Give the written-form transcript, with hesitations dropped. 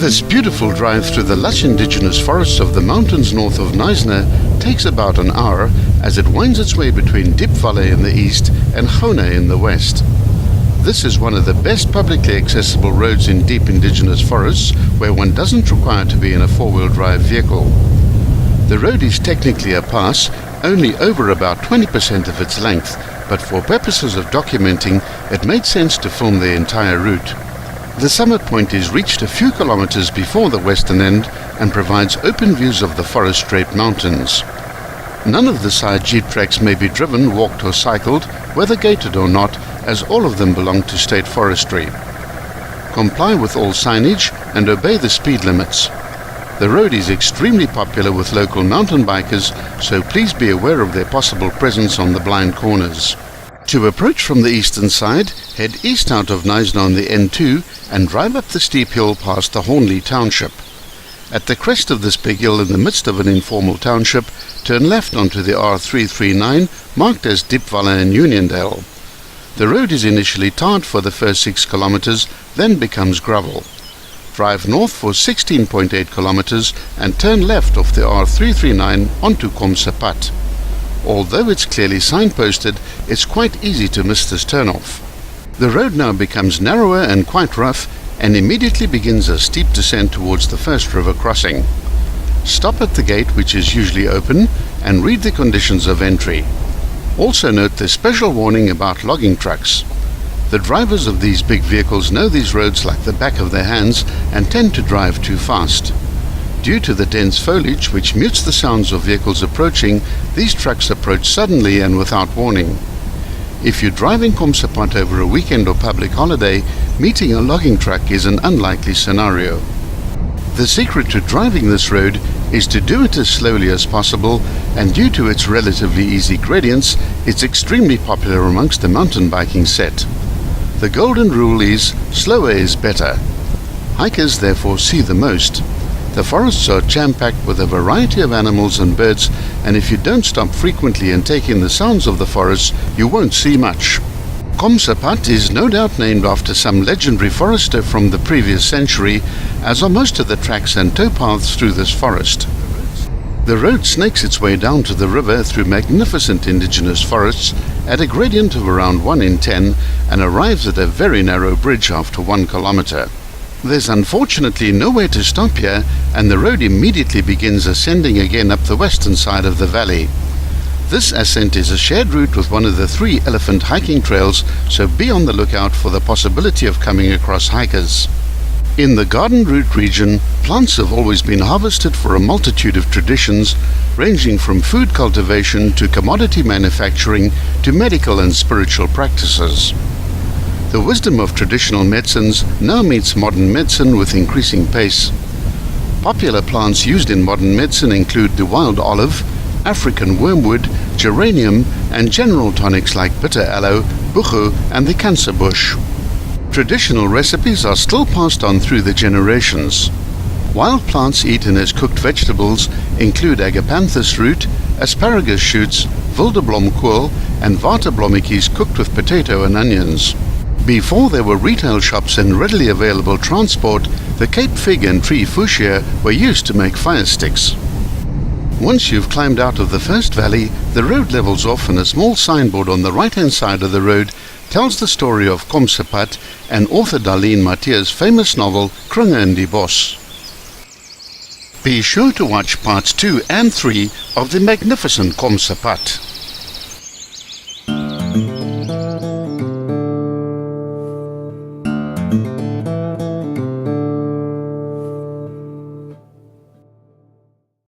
This beautiful drive through the lush indigenous forests of the mountains north of Knysna takes about an hour as it winds its way between Diep Valley in the east and Gona in the west. This is one of the best publicly accessible roads in deep indigenous forests where one doesn't require to be in a four-wheel drive vehicle. The road is technically a pass, only over about 20% of its length, but for purposes of documenting, it made sense to film the entire route. The summit point is reached a few kilometers before the western end and provides open views of the forest-draped mountains. None of the side jeep tracks may be driven, walked or cycled, whether gated or not, as all of them belong to state forestry. Comply with all signage and obey the speed limits. The road is extremely popular with local mountain bikers, so please be aware of their possible presence on the blind corners. To approach from the eastern side, head east out of Knysna on the N2 and drive up the steep hill past the Hornley township. At the crest of this big hill in the midst of an informal township, turn left onto the R339 marked as Diep Valley and Uniondale. The road is initially tarred for the first 6 kilometers, then becomes gravel. Drive north for 16.8 kilometers and turn left off the R339 onto Komse Pad. Although it's clearly signposted, it's quite easy to miss this turnoff. The road now becomes narrower and quite rough and immediately begins a steep descent towards the first river crossing. Stop at the gate, which is usually open, and read the conditions of entry. Also note the special warning about logging trucks. The drivers of these big vehicles know these roads like the back of their hands and tend to drive too fast. Due to the dense foliage which mutes the sounds of vehicles approaching, these trucks approach suddenly and without warning. If you drive in Komse Pad over a weekend or public holiday, meeting a logging truck is an unlikely scenario. The secret to driving this road is to do it as slowly as possible, and due to its relatively easy gradients, it's extremely popular amongst the mountain biking set. The golden rule is, slower is better. Hikers therefore see the most. The forests are jam-packed with a variety of animals and birds, and if you don't stop frequently and take in the sounds of the forest, you won't see much. Komse Pad is no doubt named after some legendary forester from the previous century, as are most of the tracks and towpaths through this forest. The road snakes its way down to the river through magnificent indigenous forests at a gradient of around 1 in 10 and arrives at a very narrow bridge after 1 kilometer. There's unfortunately nowhere to stop here, and the road immediately begins ascending again up the western side of the valley. This ascent is a shared route with one of the 3 elephant hiking trails, so be on the lookout for the possibility of coming across hikers. In the garden route region, plants have always been harvested for a multitude of traditions, ranging from food cultivation to commodity manufacturing to medical and spiritual practices. The wisdom of traditional medicines now meets modern medicine with increasing pace. Popular plants used in modern medicine include the wild olive, African wormwood, geranium, and general tonics like bitter aloe, buchu, and the cancer bush. Traditional recipes are still passed on through the generations. Wild plants eaten as cooked vegetables include agapanthus root, asparagus shoots, wildeblomkool, and waterblommetjies cooked with potato and onions. Before there were retail shops and readily available transport, the Cape fig and tree fuchsia were used to make fire sticks. Once you've climbed out of the first valley, the road levels off and a small signboard on the right-hand side of the road tells the story of Komse Pad and author Darlene Mathieu's famous novel Kringe in die Bos. Be sure to watch parts 2 and 3 of the magnificent Komse Pad.